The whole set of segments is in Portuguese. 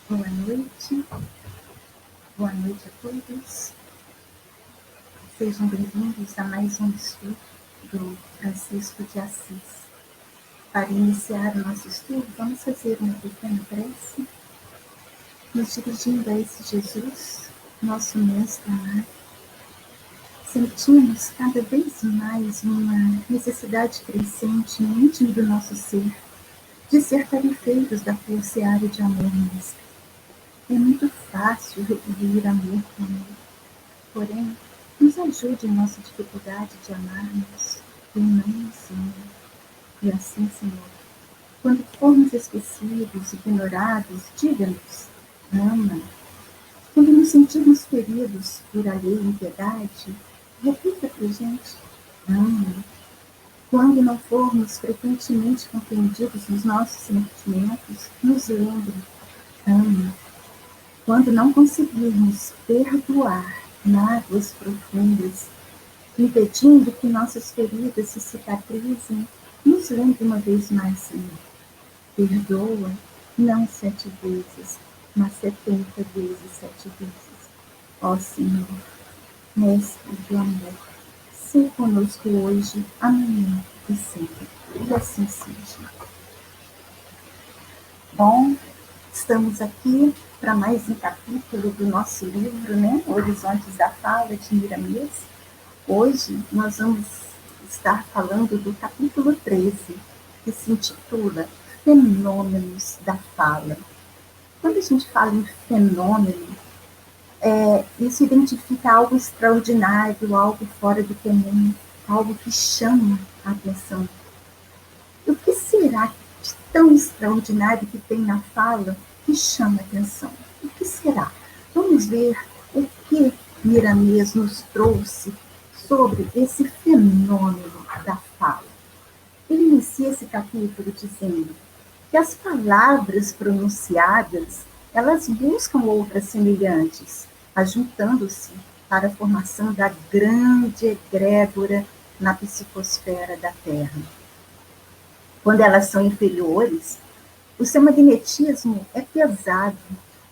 Boa noite a todos. Sejam bem-vindos a mais um estudo do Francisco de Assis. Para iniciar o nosso estudo, vamos fazer uma pequena prece, nos dirigindo a esse Jesus, nosso Mestre amado. Sentimos cada vez mais uma necessidade crescente no íntimo do nosso ser de ser tarefeiros da força e área de amor mesmo. É muito fácil retribuir amor com amor, porém, nos ajude em nossa dificuldade de amarmos e não, Senhor. E assim, Senhor, quando formos esquecidos, ignorados, diga-nos, ama. Quando nos sentirmos feridos por alheia impiedade, repita para a gente, ama. Quando não formos frequentemente compreendidos nos nossos sentimentos, nos lembre, ama. Quando não conseguirmos perdoar mágoas profundas, impedindo que nossas feridas se cicatrizem, nos lembre uma vez mais, Senhor. Perdoa, não 7 vezes, mas 70 vezes 7 vezes. Ó Senhor, Mestre do amor, se conosco hoje, amanhã e sempre. E assim seja. Bom, estamos aqui para mais um capítulo do nosso livro, né? Horizontes da Fala, de Miramês. Hoje nós vamos estar falando do capítulo 13, que se intitula Fenômenos da Fala. Quando a gente fala em fenômeno, isso identifica algo extraordinário, algo fora do comum, algo que chama a atenção. E o que será de tão extraordinário que tem na fala que chama a atenção? O que será? Vamos ver o que Miramês nos trouxe sobre esse fenômeno da fala. Ele inicia esse capítulo dizendo que as palavras pronunciadas, elas buscam outras semelhantes, ajuntando-se para a formação da grande egrégora na psicosfera da Terra. Quando elas são inferiores, o seu magnetismo é pesado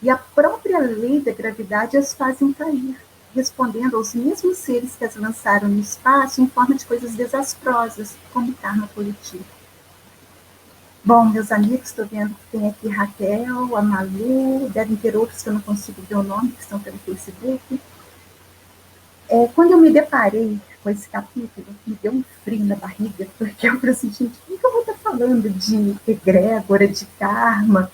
e a própria lei da gravidade as fazem cair, respondendo aos mesmos seres que as lançaram no espaço em forma de coisas desastrosas, como karma coletivo. Bom, meus amigos, estou vendo que tem aqui Raquel, a Malu, devem ter outros que eu não consigo ver o nome, que estão pelo Facebook. Quando eu me deparei com esse capítulo, me deu um frio na barriga, porque eu falei assim, gente, por que eu vou estar falando de egrégora, de karma?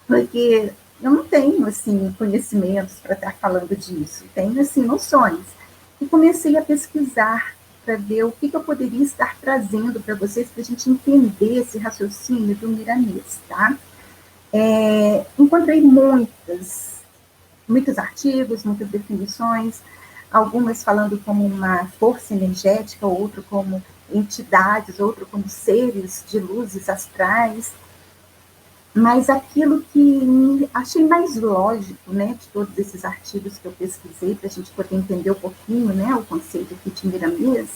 Porque eu não tenho, assim, conhecimentos para estar falando disso, tenho, assim, noções. E comecei a pesquisar para ver o que eu poderia estar trazendo para vocês, para a gente entender esse raciocínio do Miramês, tá? Encontrei muitos artigos, muitas definições, algumas falando como uma força energética, outro como entidades, outro como seres de luzes astrais, mas aquilo que achei mais lógico, né, de todos esses artigos que eu pesquisei, para a gente poder entender um pouquinho, né, o conceito aqui de Miramês,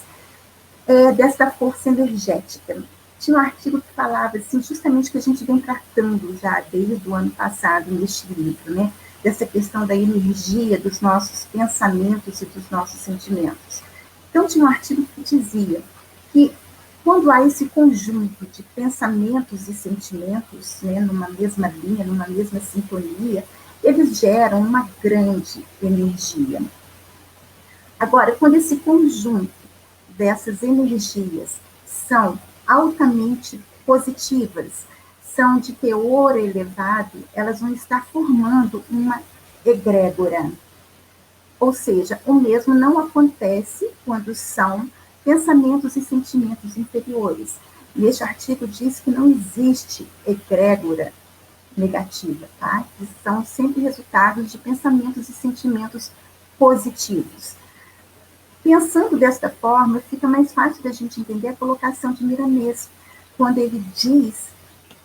é dessa força energética. Tinha um artigo que falava, assim, justamente o que a gente vem tratando já desde o ano passado neste livro, né, dessa questão da energia dos nossos pensamentos e dos nossos sentimentos. Então, tinha um artigo que dizia que quando há esse conjunto de pensamentos e sentimentos, né, numa mesma linha, numa mesma sintonia, eles geram uma grande energia. Agora, quando esse conjunto dessas energias são altamente positivas, são de teor elevado, elas vão estar formando uma egrégora. Ou seja, o mesmo não acontece quando são pensamentos e sentimentos inferiores. E este artigo diz que não existe egrégora negativa, tá? Que são sempre resultados de pensamentos e sentimentos positivos. Pensando desta forma, fica mais fácil da gente entender a colocação de Miramês, quando ele diz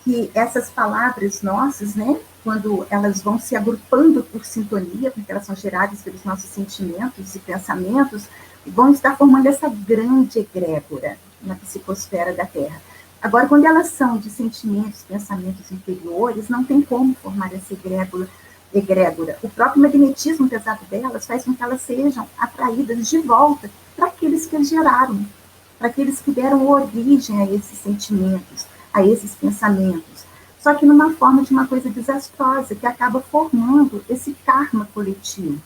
que essas palavras nossas, né, quando elas vão se agrupando por sintonia, porque elas são geradas pelos nossos sentimentos e pensamentos, vão estar formando essa grande egrégora na psicosfera da Terra. Agora, quando elas são de sentimentos, pensamentos inferiores, não tem como formar essa egrégora. O próprio magnetismo pesado delas faz com que elas sejam atraídas de volta para aqueles que as geraram, para aqueles que deram origem a esses sentimentos, a esses pensamentos. Só que numa forma de uma coisa desastrosa, que acaba formando esse karma coletivo.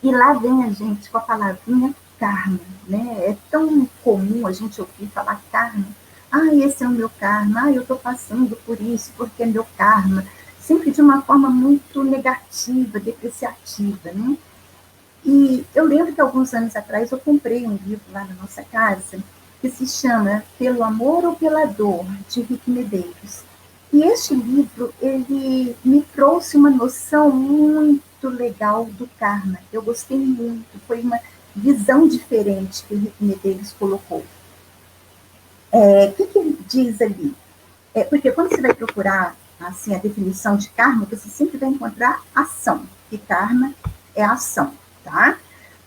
E lá vem a gente com a palavrinha karma, né? É tão comum a gente ouvir falar karma. Ah, esse é o meu karma. Ah, eu estou passando por isso porque é meu karma. Sempre de uma forma muito negativa, depreciativa, né? E eu lembro que alguns anos atrás eu comprei um livro lá na nossa casa que se chama Pelo Amor ou Pela Dor, de Rick Medeiros. E este livro, ele me trouxe uma noção muito legal do karma. Eu gostei muito, foi uma visão diferente que o Rick Medeiros colocou. Que ele diz ali? Porque quando você vai procurar assim, a definição de karma, você sempre vai encontrar ação, e karma é ação, tá?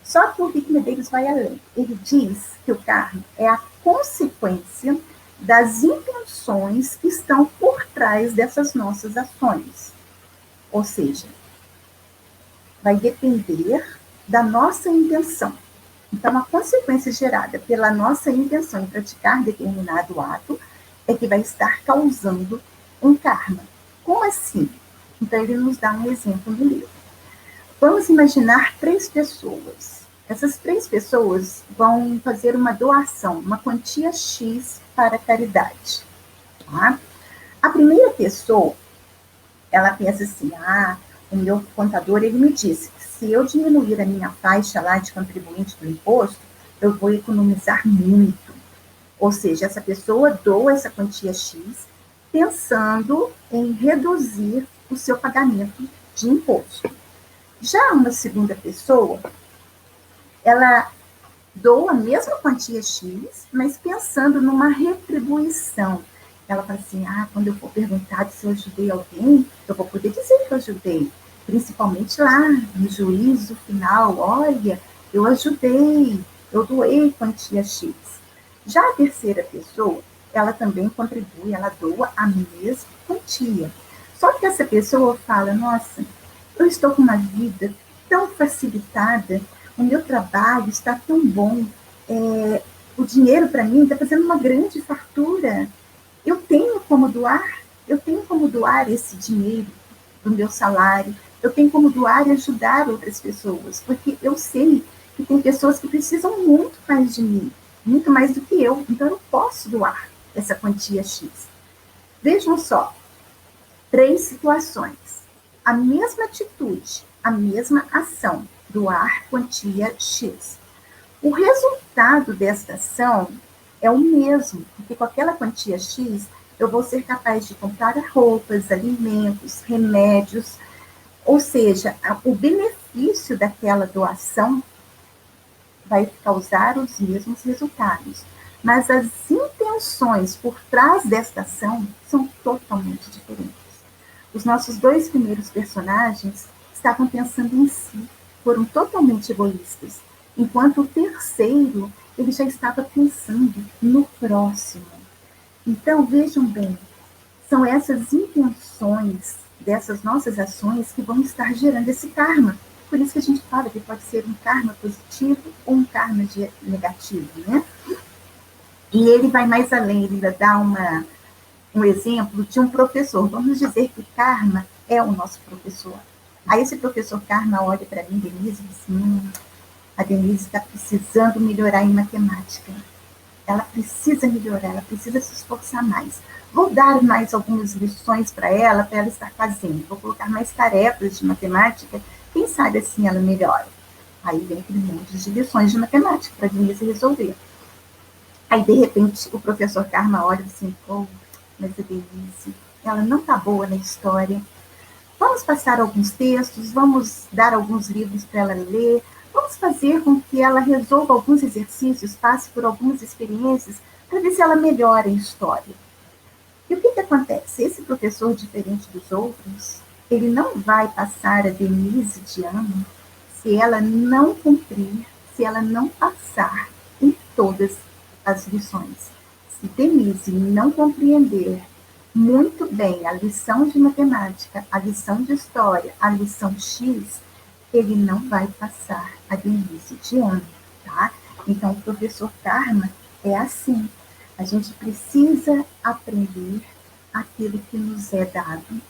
Só que o Rick Medeiros vai além. Ele diz que o karma é a consequência das intenções que estão por trás dessas nossas ações. Ou seja, vai depender da nossa intenção. Então, a consequência gerada pela nossa intenção em praticar determinado ato é que vai estar causando um karma. Como assim? Então, ele nos dá um exemplo no livro. Vamos imaginar 3 pessoas. Essas 3 pessoas vão fazer uma doação, uma quantia X para a caridade. Tá? A primeira pessoa, ela pensa assim, o meu contador, ele me disse que se eu diminuir a minha faixa lá de contribuinte do imposto, eu vou economizar muito. Ou seja, essa pessoa doa essa quantia X pensando em reduzir o seu pagamento de imposto. Já uma segunda pessoa, ela doa a mesma quantia X, mas pensando numa retribuição. Ela fala assim, quando eu for perguntado se eu ajudei alguém, eu vou poder dizer que eu ajudei. Principalmente lá no juízo final, olha, eu ajudei, eu doei quantia X. Já a terceira pessoa, ela também contribui, ela doa a mesma quantia. Só que essa pessoa fala, nossa, eu estou com uma vida tão facilitada, o meu trabalho está tão bom, o dinheiro para mim está fazendo uma grande fartura. Eu tenho como doar esse dinheiro do meu salário, eu tenho como doar e ajudar outras pessoas, porque eu sei que tem pessoas que precisam muito mais de mim, muito mais do que eu, então eu posso doar essa quantia X. Vejam só, 3 situações. A mesma atitude, a mesma ação, doar quantia X. O resultado desta ação é o mesmo, porque com aquela quantia X, eu vou ser capaz de comprar roupas, alimentos, remédios, ou seja, o benefício daquela doação vai causar os mesmos resultados. Mas as intenções por trás desta ação são totalmente diferentes. Os nossos 2 primeiros personagens estavam pensando em si, foram totalmente egoístas, enquanto o terceiro, ele já estava pensando no próximo. Então, vejam bem, são essas intenções dessas nossas ações que vão estar gerando esse karma. Por isso que a gente fala que pode ser um karma positivo ou um karma negativo, né? E ele vai mais além, ele ainda dá um exemplo de um professor. Vamos dizer que karma é o nosso professor. Aí esse professor karma olha para mim, Denise, e diz assim, a Denise está precisando melhorar em matemática. Ela precisa melhorar, ela precisa se esforçar mais. Vou dar mais algumas lições para ela estar fazendo. Vou colocar mais tarefas de matemática, quem sabe assim ela melhora. Aí vem aquele monte de lições de matemática para a Denise resolver. Aí, de repente, o professor Karma olha assim, mas a Denise, ela não está boa na história. Vamos passar alguns textos, vamos dar alguns livros para ela ler, vamos fazer com que ela resolva alguns exercícios, passe por algumas experiências, para ver se ela melhora a história. E o que acontece? Esse professor, diferente dos outros, ele não vai passar a Denise de ano se ela não cumprir, se ela não passar em todas as lições. se Denise não compreender muito bem a lição de matemática, a lição de história, a lição X, ele não vai passar a Denise de ano, tá? Então, o professor Karma é assim. A gente precisa aprender aquilo que nos é dado,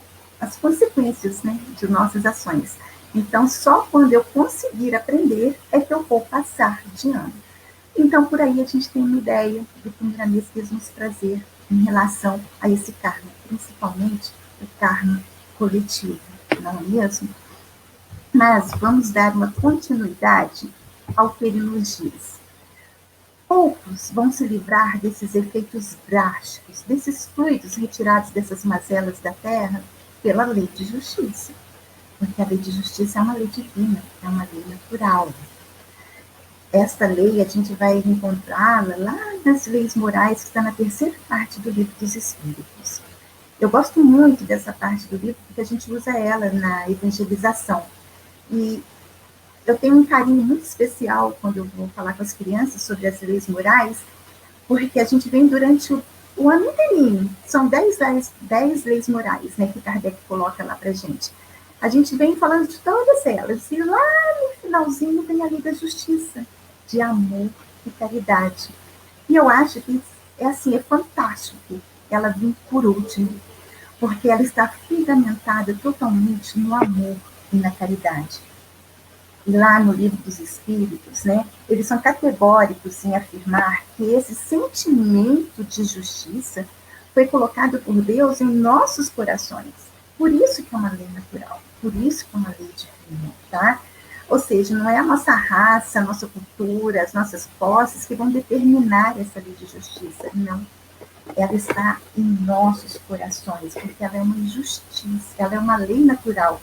as consequências, né, de nossas ações. Então, só quando eu conseguir aprender é que eu vou passar de ano. Então, por aí a gente tem uma ideia do que o Miramês quis nos trazer em relação a esse karma, principalmente o karma coletivo, não é mesmo? Mas vamos dar uma continuidade ao que ele nos diz. Poucos vão se livrar desses efeitos drásticos, desses fluidos retirados dessas mazelas da terra pela lei de justiça. Porque a lei de justiça é uma lei divina, é uma lei natural. Esta lei a gente vai encontrá-la lá nas leis morais, que está na terceira parte do Livro dos Espíritos. Eu gosto muito dessa parte do livro, porque a gente usa ela na evangelização. E eu tenho um carinho muito especial quando eu vou falar com as crianças sobre as leis morais, porque a gente vem durante o ano inteirinho. São 10 leis morais, né, que Kardec coloca lá para gente. A gente vem falando de todas elas, e lá no finalzinho vem a lei da justiça, de amor e caridade. E eu acho que é assim, é fantástico ela vir por último, porque ela está fundamentada totalmente no amor e na caridade. E lá no Livro dos Espíritos, né, eles são categóricos em afirmar que esse sentimento de justiça foi colocado por Deus em nossos corações. Por isso que é uma lei natural, por isso que é uma lei divina, tá? Ou seja, não é a nossa raça, a nossa cultura, as nossas posses que vão determinar essa lei de justiça, não. Ela está em nossos corações, porque ela é uma injustiça, ela é uma lei natural.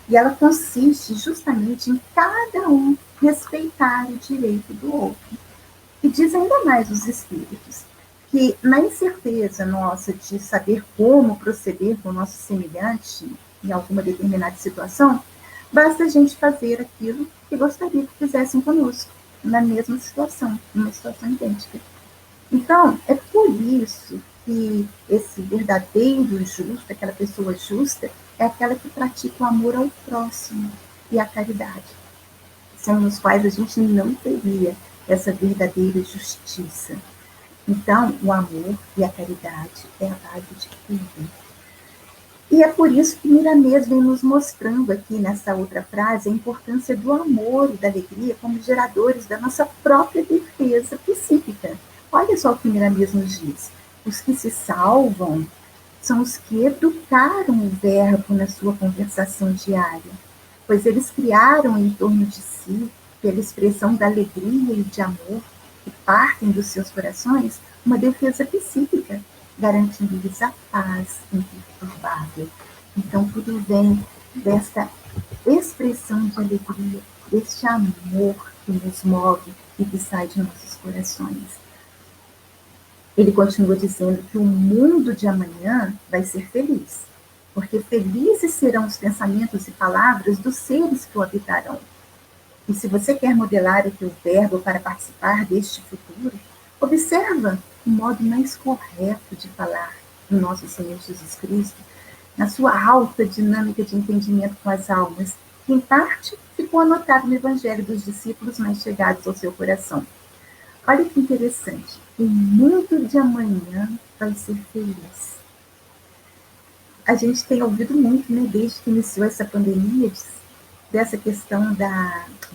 E ela consiste justamente em cada um respeitar o direito do outro. E diz ainda mais os espíritos, que na incerteza nossa de saber como proceder com o nosso semelhante em alguma determinada situação, basta a gente fazer aquilo que gostaria que fizessem conosco, na mesma situação, numa situação idêntica. Então, é por isso que esse verdadeiro justo, aquela pessoa justa, é aquela que pratica o amor ao próximo e a caridade, sem os quais a gente não teria essa verdadeira justiça. Então, o amor e a caridade é a base de tudo. E é por isso que Miramês vem nos mostrando aqui nessa outra frase a importância do amor e da alegria como geradores da nossa própria defesa psíquica. Olha só o que Miramês nos diz. Os que se salvam são os que educaram o verbo na sua conversação diária, pois eles criaram em torno de si, pela expressão da alegria e de amor que partem dos seus corações, uma defesa psíquica, garantindo-lhes a paz imperturbável. Então, tudo vem desta expressão de alegria, deste amor que nos move e que sai de nossos corações. Ele continua dizendo que o mundo de amanhã vai ser feliz, porque felizes serão os pensamentos e palavras dos seres que o habitarão. E se você quer modelar o teu verbo para participar deste futuro, observa o modo mais correto de falar do nosso Senhor Jesus Cristo, na sua alta dinâmica de entendimento com as almas, que em parte ficou anotado no Evangelho dos discípulos mais chegados ao seu coração. Olha que interessante, o mundo de amanhã vai ser feliz. A gente tem ouvido muito, né, desde que iniciou essa pandemia, dessa questão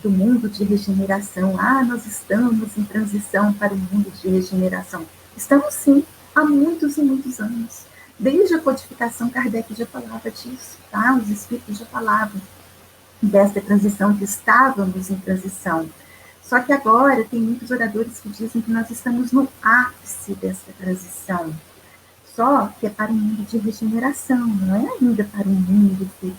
do mundo de regeneração. Nós estamos em transição para o mundo de regeneração. Estamos sim, há muitos e muitos anos. Desde a codificação, Kardec já falava disso, tá? Os espíritos já falavam dessa transição, que estávamos em transição. Só que agora tem muitos oradores que dizem que nós estamos no ápice dessa transição. Só que é para um mundo de regeneração, não é ainda para um mundo feliz.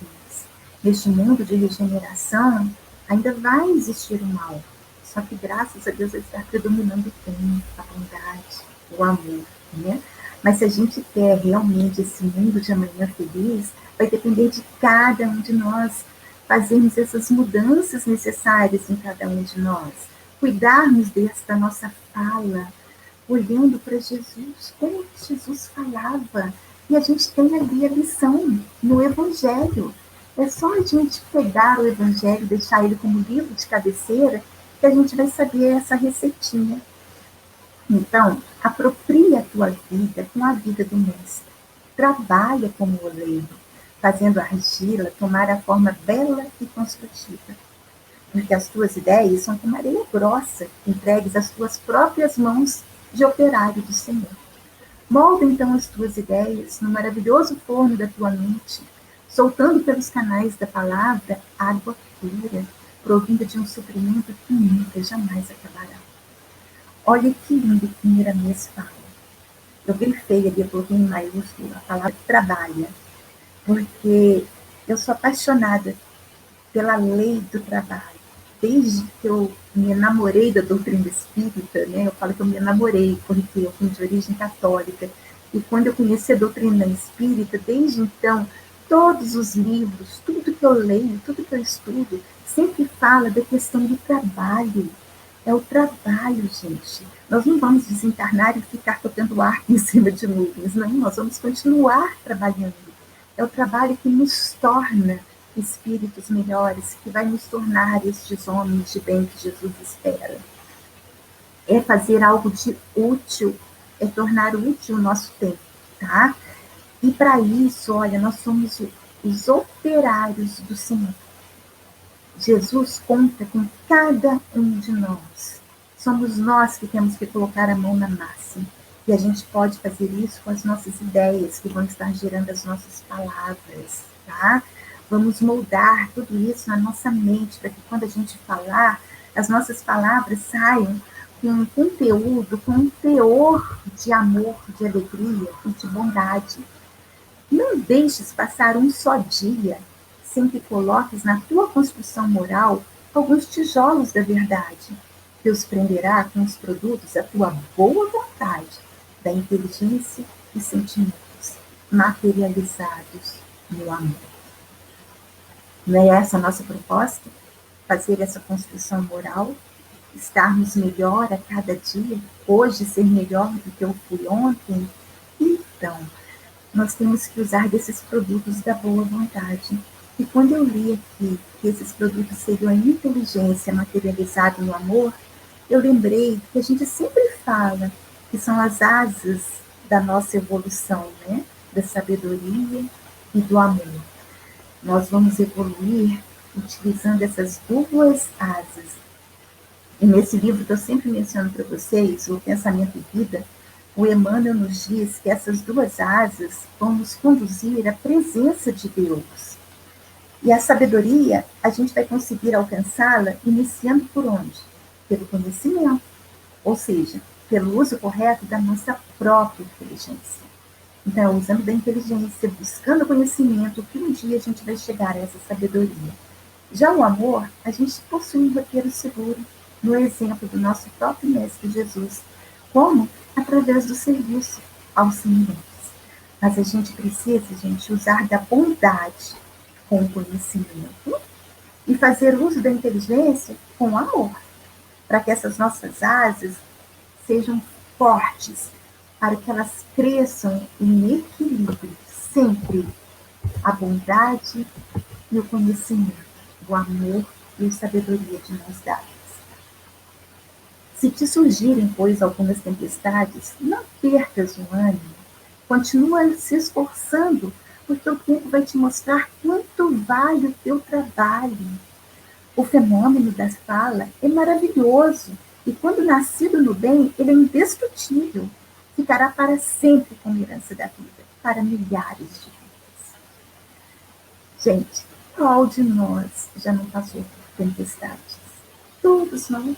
Neste mundo de regeneração, ainda vai existir o mal. Só que, graças a Deus, vai estar predominando o bem, a bondade, o amor, né? Mas se a gente quer realmente esse mundo de amanhã feliz, vai depender de cada um de nós fazermos essas mudanças necessárias em cada um de nós, cuidarmos desta nossa fala, olhando para Jesus, como Jesus falava. E a gente tem ali a lição no Evangelho. É só a gente pegar o Evangelho, deixar ele como livro de cabeceira, que a gente vai saber essa receitinha. Então, apropria a tua vida com a vida do Mestre. Trabalha como oleiro, fazendo a argila tomar a forma bela e construtiva. Porque as tuas ideias são como areia grossa, entregues às tuas próprias mãos de operário do Senhor. Molda então as tuas ideias no maravilhoso forno da tua mente, soltando pelos canais da palavra água pura, provinda de um suprimento que nunca, jamais acabará. Olha que lindo que Miramês fala. Eu grifei ali, eu coloquei em maiúsculo a palavra trabalha, porque eu sou apaixonada pela lei do trabalho. Desde que eu me enamorei da doutrina espírita, né, eu falo que eu me enamorei, porque eu fui de origem católica, e quando eu conheci a doutrina espírita, desde então, todos os livros, tudo que eu leio, tudo que eu estudo, sempre fala da questão do trabalho. É o trabalho, gente. Nós não vamos desencarnar e ficar tocando arco em cima de nuvens, não, nós vamos continuar trabalhando. É o trabalho que nos torna espíritos melhores, que vai nos tornar estes homens de bem que Jesus espera. É fazer algo de útil, é tornar útil o nosso tempo, tá? E para isso, olha, nós somos os operários do Senhor. Jesus conta com cada um de nós. Somos nós que temos que colocar a mão na massa. E a gente pode fazer isso com as nossas ideias, que vão estar gerando as nossas palavras, tá? Vamos moldar tudo isso na nossa mente, para que quando a gente falar, as nossas palavras saiam com um conteúdo, com um teor de amor, de alegria e de bondade. Não deixes passar um só dia sem que coloques na tua construção moral alguns tijolos da verdade, que os prenderá com os produtos da tua boa vontade, da inteligência e sentimentos materializados no amor. Não é essa a nossa proposta? Fazer essa construção moral? Estarmos melhor a cada dia? Hoje ser melhor do que eu fui ontem? Então, nós temos que usar desses produtos da boa vontade. E quando eu li aqui que esses produtos seriam a inteligência materializada no amor, eu lembrei que a gente sempre fala que são as asas da nossa evolução, né? Da sabedoria e do amor. Nós vamos evoluir utilizando essas duas asas. E nesse livro que eu sempre menciono para vocês, o Pensamento e Vida, o Emmanuel nos diz que essas duas asas vão nos conduzir à presença de Deus. E a sabedoria, a gente vai conseguir alcançá-la iniciando por onde? Pelo conhecimento, ou seja, pelo uso correto da nossa própria inteligência. Então, usando da inteligência, buscando conhecimento, que um dia a gente vai chegar a essa sabedoria. Já o amor, a gente possui um roteiro seguro, no exemplo do nosso próprio Mestre Jesus, como através do serviço aos semelhantes. Mas a gente precisa, gente, usar da bondade com o conhecimento e fazer uso da inteligência com o amor, para que essas nossas asas sejam fortes, para que elas cresçam em equilíbrio, sempre a bondade e o conhecimento, o amor e a sabedoria de mãos dadas. Se te surgirem, pois, algumas tempestades, não percas o ânimo, continua se esforçando, porque o tempo vai te mostrar quanto vale o teu trabalho. O fenômeno da fala é maravilhoso, e quando nascido no bem, ele é indestrutível. Ficará para sempre como herança da vida, para milhares de vidas. Gente, qual de nós já não passou por tempestades? Todos nós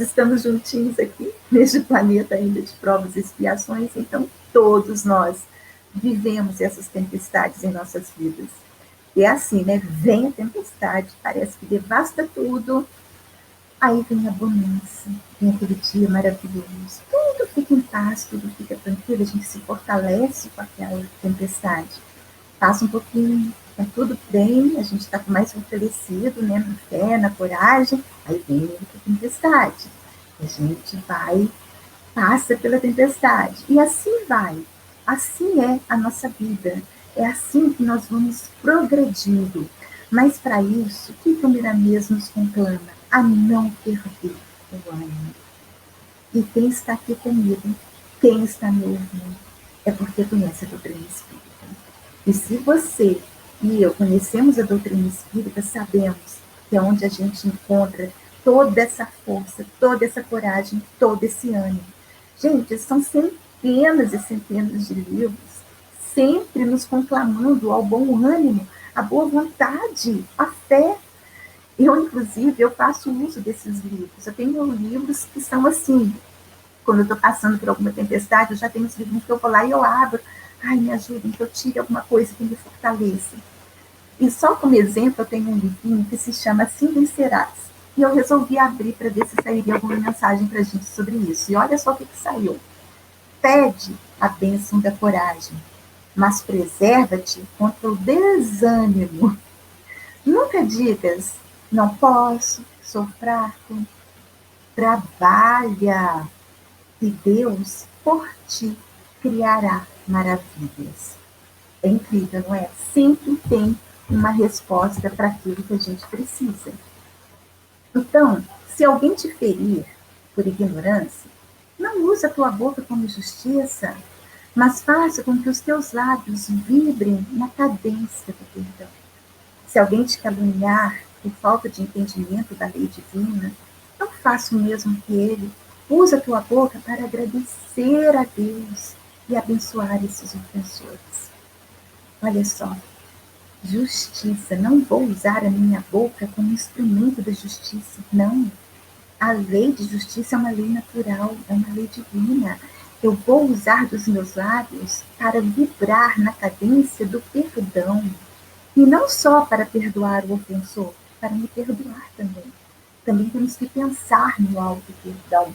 estamos juntinhos aqui, neste planeta ainda de provas e expiações, então todos nós vivemos essas tempestades em nossas vidas. E é assim, né? Vem a tempestade, parece que devasta tudo, aí vem a bonança, vem aquele dia maravilhoso, tudo fica em paz, tudo fica tranquilo, a gente se fortalece com aquela tempestade. Passa um pouquinho, tá tudo bem, a gente está mais fortalecido, né, na fé, na coragem, aí vem outra tempestade. A gente vai passa pela tempestade. E assim vai. Assim é a nossa vida. É assim que nós vamos progredindo. Mas para isso, o que o Miramês nos conclama? A não perder o ânimo. E quem está aqui comigo, quem está me ouvindo, é porque conhece a doutrina espírita. E se você e eu conhecemos a doutrina espírita, sabemos que é onde a gente encontra toda essa força, toda essa coragem, todo esse ânimo. Gente, são centenas e centenas de livros, sempre nos conclamando ao bom ânimo, à boa vontade, à fé. Eu, inclusive, eu faço uso desses livros. Eu tenho livros que são assim, quando eu estou passando por alguma tempestade, eu já tenho os livros que eu vou lá e eu abro. Ai, me ajudem, que eu tire alguma coisa que me fortaleça. E só como exemplo, eu tenho um livrinho que se chama Assim Vencerás. E eu resolvi abrir para ver se sairia alguma mensagem para a gente sobre isso. E olha só o que saiu. Pede a bênção da coragem, mas preserva-te contra o desânimo. Nunca digas, não posso, sou fraco. Trabalha, e Deus, por ti, criará maravilhas. É incrível, não é? Sempre tem uma resposta para aquilo que a gente precisa. Então, se alguém te ferir por ignorância, não use a tua boca como justiça, mas faça com que os teus lábios vibrem na cadência do perdão. Se alguém te caluniar por falta de entendimento da lei divina, não faça o mesmo que ele. Usa a tua boca para agradecer a Deus e abençoar esses ofensores. Olha só, justiça. Não vou usar a minha boca como instrumento da justiça. Não. A lei de justiça é uma lei natural, é uma lei divina. Eu vou usar dos meus lábios para vibrar na cadência do perdão. E não só para perdoar o ofensor, para me perdoar também. Também temos que pensar no auto-perdão.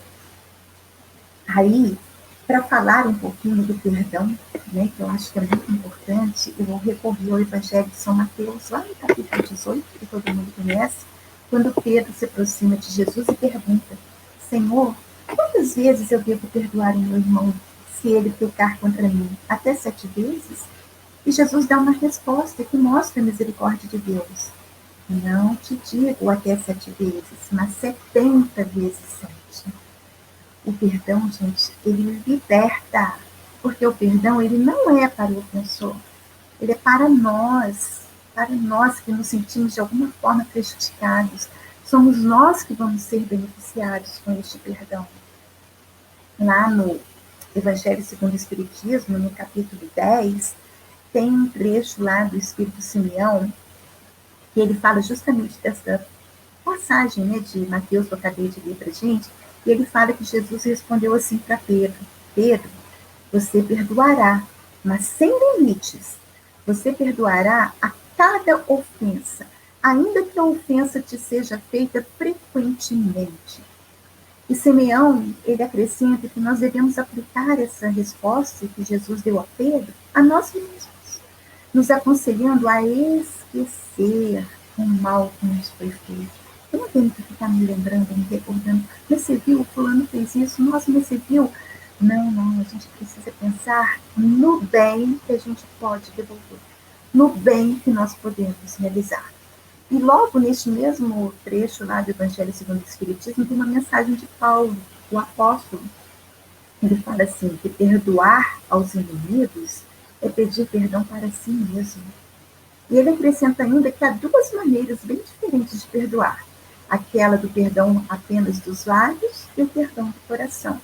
Aí, para falar um pouquinho do perdão, né, que eu acho que é muito importante, eu vou recorrer ao Evangelho de São Mateus, lá no capítulo 18, que todo mundo conhece, quando Pedro se aproxima de Jesus e pergunta: Senhor, quantas vezes eu devo perdoar o meu irmão se ele pecar contra mim? Até 7 vezes? E Jesus dá uma resposta que mostra a misericórdia de Deus. Não te digo até 7 vezes, mas 70 vezes 7. O perdão, gente, ele liberta. Porque o perdão, ele não é para o ofensor. Ele é para nós que nos sentimos de alguma forma prejudicados. Somos nós que vamos ser beneficiados com este perdão. Lá no Evangelho segundo o Espiritismo, no capítulo 10, tem um trecho lá do Espírito Simeão, que ele fala justamente dessa passagem, né, de Mateus, que eu acabei de ler para a gente, e ele fala que Jesus respondeu assim para Pedro: Pedro, você perdoará, mas sem limites. Você perdoará a cada ofensa, ainda que a ofensa te seja feita frequentemente. E Simeão, ele acrescenta que nós devemos aplicar essa resposta que Jesus deu a Pedro a nós mesmos, nos aconselhando a esquecer o mal que nos foi feito. Eu não tenho que ficar me lembrando, me recordando. Mas você viu, o fulano fez isso, nossa, mas você viu? Não, não, a gente precisa pensar no bem que a gente pode devolver, no bem que nós podemos realizar. E logo neste mesmo trecho lá do Evangelho segundo o Espiritismo, tem uma mensagem de Paulo, o apóstolo. Ele fala assim, que perdoar aos inimigos é pedir perdão para si mesmo. E ele acrescenta ainda que há duas maneiras bem diferentes de perdoar. Aquela do perdão apenas dos lábios e o perdão do coração.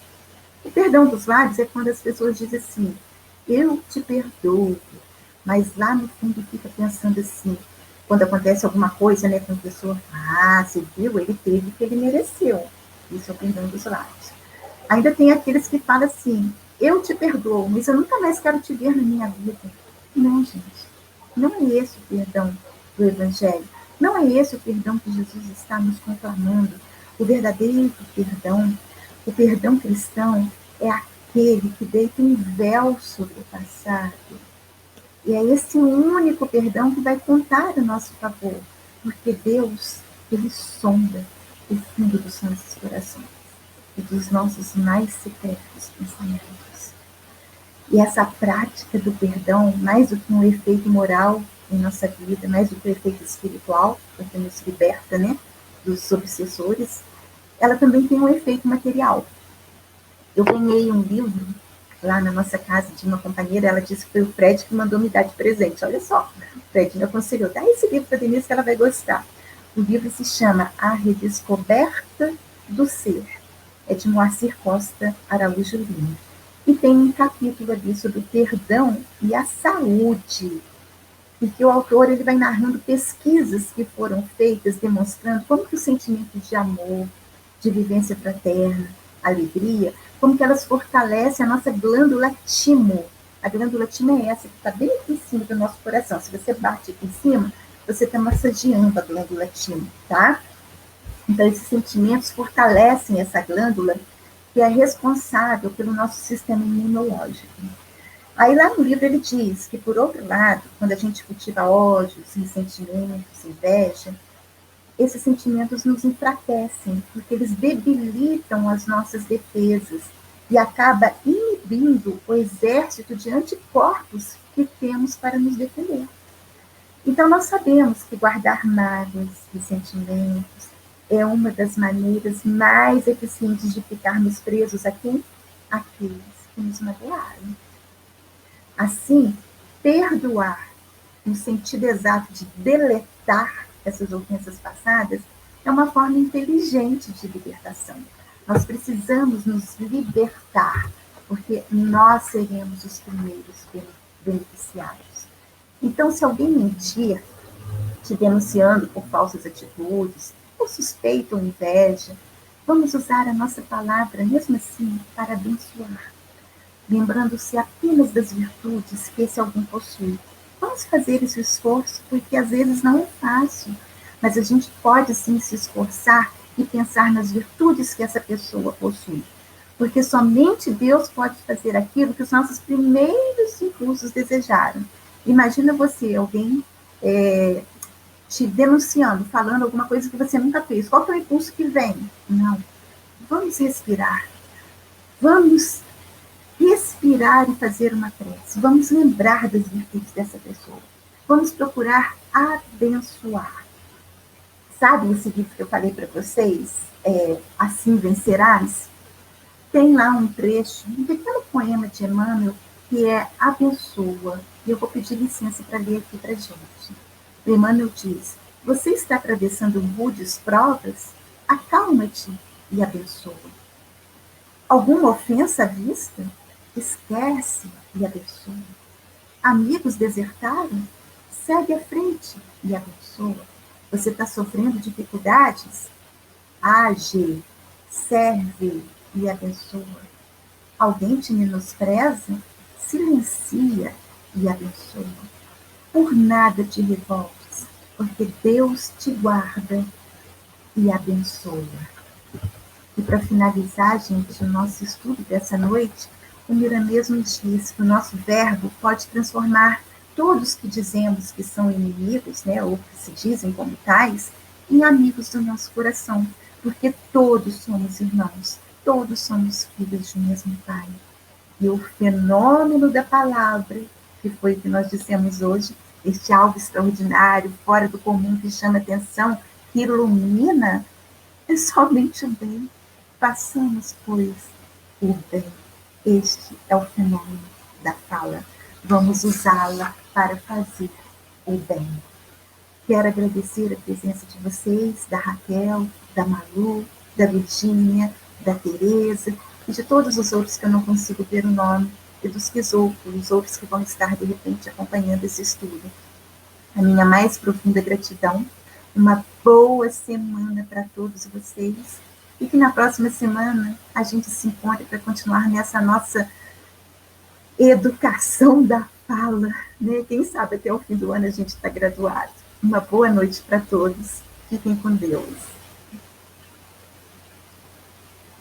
O perdão dos lábios é quando as pessoas dizem assim, eu te perdoo, mas lá no fundo fica pensando assim, quando acontece alguma coisa, né, com a pessoa, você viu, ele teve o que ele mereceu. Isso é o perdão dos lábios. Ainda tem aqueles que falam assim, eu te perdoo, mas eu nunca mais quero te ver na minha vida. Não, gente, não é esse o perdão do Evangelho. Não é esse o perdão que Jesus está nos conclamando. O verdadeiro perdão, o perdão cristão, é aquele que deita um véu sobre o passado. E é esse único perdão que vai contar a nosso favor. Porque Deus, ele sonda o fundo dos nossos corações. e dos nossos mais secretos pensamentos. E essa prática do perdão, mais do que um efeito moral em nossa vida, mais do que um efeito espiritual, porque nos liberta, né, dos obsessores, ela também tem um efeito material. Eu ganhei um livro lá na nossa casa de uma companheira, ela disse que foi o Fred que mandou me dar de presente. Olha só, o Fred me aconselhou, dá esse livro para a Denise que ela vai gostar. O livro se chama A Redescoberta do Ser. É de Moacir Costa Araújo Lima. E tem um capítulo ali sobre o perdão e a saúde. E que o autor ele vai narrando pesquisas que foram feitas demonstrando como que o sentimento de amor, de vivência fraterna, alegria, como que elas fortalecem a nossa glândula timo. A glândula timo é essa que está bem aqui em cima do nosso coração. Se você bate aqui em cima, você está massageando a glândula timo, tá? Então, esses sentimentos fortalecem essa glândula que é responsável pelo nosso sistema imunológico. Aí lá no livro ele diz que, por outro lado, quando a gente cultiva ódios, ressentimentos, inveja, esses sentimentos nos enfraquecem, porque eles debilitam as nossas defesas e acaba inibindo o exército de anticorpos que temos para nos defender. Então, nós sabemos que guardar mágoas e sentimentos é uma das maneiras mais eficientes de ficarmos presos a quem? Aqueles que nos magoaram. Assim, perdoar, no sentido exato de deletar essas ofensas passadas, é uma forma inteligente de libertação. Nós precisamos nos libertar, porque nós seremos os primeiros beneficiados. Então, se alguém mentir, te denunciando por falsas atitudes, ou suspeita ou inveja, vamos usar a nossa palavra, mesmo assim, para abençoar, lembrando-se apenas das virtudes que esse alguém possui. Vamos fazer esse esforço, porque às vezes não é fácil, mas a gente pode sim se esforçar e pensar nas virtudes que essa pessoa possui. Porque somente Deus pode fazer aquilo que os nossos primeiros impulsos desejaram. Imagina você, alguém te denunciando, falando alguma coisa que você nunca fez. Qual é o impulso que vem? Não. Vamos respirar. Vamos respirar e fazer uma prece. Vamos lembrar das virtudes dessa pessoa. Vamos procurar abençoar. Sabe esse livro que eu falei para vocês? Assim Vencerás? Tem lá um trecho, um pequeno poema de Emmanuel, que é Abençoa. E eu vou pedir licença para ler aqui para a gente. O Emmanuel diz: você está atravessando rudes provas? Acalma-te e abençoa. Alguma ofensa à vista? Esquece e abençoa. Amigos desertaram? Segue à frente e abençoa. Você está sofrendo dificuldades? Age, serve e abençoa. Alguém te menospreza? Silencia e abençoa. Por nada te revoltes, porque Deus te guarda e abençoa. E para finalizar, gente, o nosso estudo dessa noite, o Miramês nos diz que o nosso verbo pode transformar todos que dizemos que são inimigos, né, ou que se dizem como tais, em amigos do nosso coração, porque todos somos irmãos, todos somos filhos de um mesmo Pai. E o fenômeno da palavra, que foi o que nós dissemos hoje, este algo extraordinário, fora do comum, que chama atenção, que ilumina, é somente o bem. Façamos, pois, o bem. Este é o fenômeno da fala. Vamos usá-la para fazer o bem. Quero agradecer a presença de vocês, da Raquel, da Malu, da Virgínia, da Tereza e de todos os outros que eu não consigo ver o nome e dos que os outros que vão estar, de repente, acompanhando esse estudo. A minha mais profunda gratidão, uma boa semana para todos vocês e que na próxima semana a gente se encontre para continuar nessa nossa educação da fala, né? Quem sabe até o fim do ano a gente está graduado. Uma boa noite para todos. Fiquem com Deus.